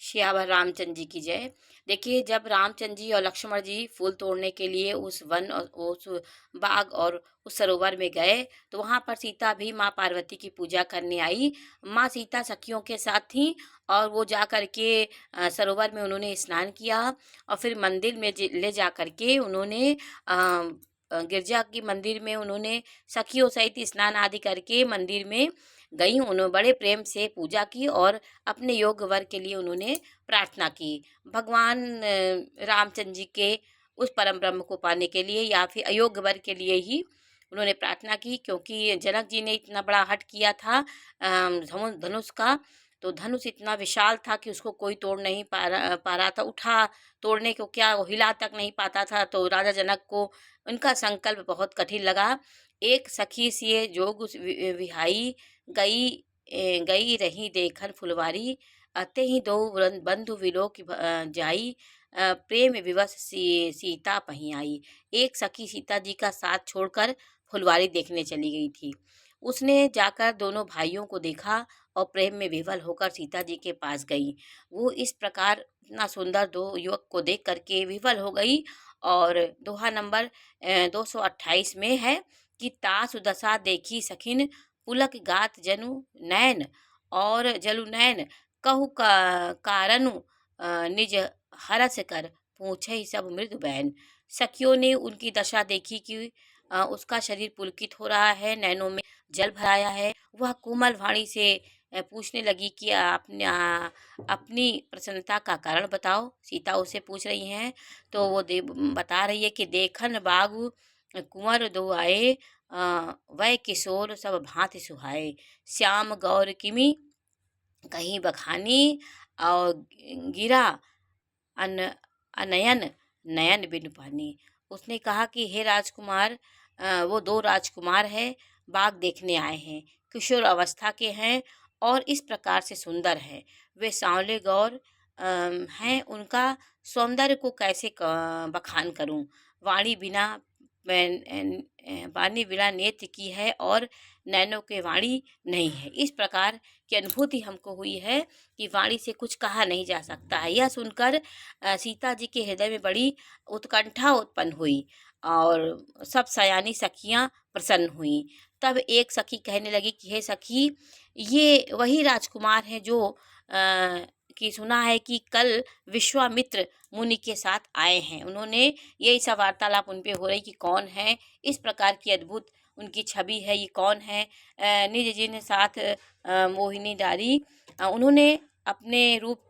श्यावर रामचंद्र जी की जय। देखिए, जब रामचंद्र जी और लक्ष्मण जी फूल तोड़ने के लिए उस वन और उस बाग और उस सरोवर में गए, तो वहां पर सीता भी माँ पार्वती की पूजा करने आई। माँ सीता सखियों के साथ थी और वो जा करके सरोवर में उन्होंने स्नान किया और फिर मंदिर में ले जा करके उन्होंने गिरजा की मंदिर में उन्होंने सखियों सहित स्नान आदि करके मंदिर में गई। उन्होंने बड़े प्रेम से पूजा की और अपने योग वर के लिए उन्होंने प्रार्थना की। भगवान रामचंद्र जी के उस परम ब्रह्म को पाने के लिए या फिर अयोग्य वर के लिए ही उन्होंने प्रार्थना की, क्योंकि जनक जी ने इतना बड़ा हठ किया था धनुष का। तो धनुष इतना विशाल था कि उसको कोई तोड़ नहीं पा रहा था, उठा तोड़ने को क्या, वो हिला तक नहीं पाता था। तो राजा जनक को उनका संकल्प बहुत कठिन लगा। एक सखी से जोग विहाई गई, गई रही देखन फुलवारी, अते ही दो बंधु विलोक जाई, प्रेम विवश सीता पही आई। एक सखी सीता जी का साथ छोड़कर फुलवारी देखने चली गई थी। उसने जाकर दोनों भाइयों को देखा और प्रेम में विवल होकर सीता जी के पास गई। वो इस प्रकार इतना सुंदर दो युवक को देख करके विवल हो गई। और दोहा नंबर 228 में है कि तासु दशा देखी सखिन, पुलक गात जनु नैन, और जलु नैन कहु का कारनु, निज हरस कर पूछे सब मृदु बैन। सखियों ने उनकी दशा देखी कि उसका शरीर पुलकित हो रहा है, नैनों में जल भराया है। वह कोमल वाणी से पूछने लगी कि अपनी प्रसन्नता का कारण बताओ। सीता उसे पूछ रही हैं, तो वो बता रही है कि देखन बागु कुंवर दो आए, वह किशोर सब भांति सुहाए, श्याम गौर किमी कहीं बखानी, और गिरा अन अनयन नयन बिन पानी। उसने कहा कि हे राजकुमार, वो दो राजकुमार हैं, बाग देखने आए हैं, किशोर अवस्था के हैं और इस प्रकार से सुंदर हैं। वे सांवले गौर हैं, उनका सौंदर्य को कैसे बखान करूं। वाणी बिना वाणी बिना नेत्र की है और नैनों के वाणी नहीं है। इस प्रकार की अनुभूति हमको हुई है कि वाणी से कुछ कहा नहीं जा सकता है। यह सुनकर सीता जी के हृदय में बड़ी उत्कंठा उत्पन्न हुई और सब सयानी सखियां प्रसन्न हुई। तब एक सखी कहने लगी कि हे सखी, ये वही राजकुमार हैं जो कि सुना है कि कल विश्वामित्र मुनि के साथ आए हैं। उन्होंने यही सब वार्तालाप उन पे हो रही कि कौन है, इस प्रकार की अद्भुत उनकी छवि है, ये कौन है। निज जिन साथ मोहिनी डारी, उन्होंने अपने रूप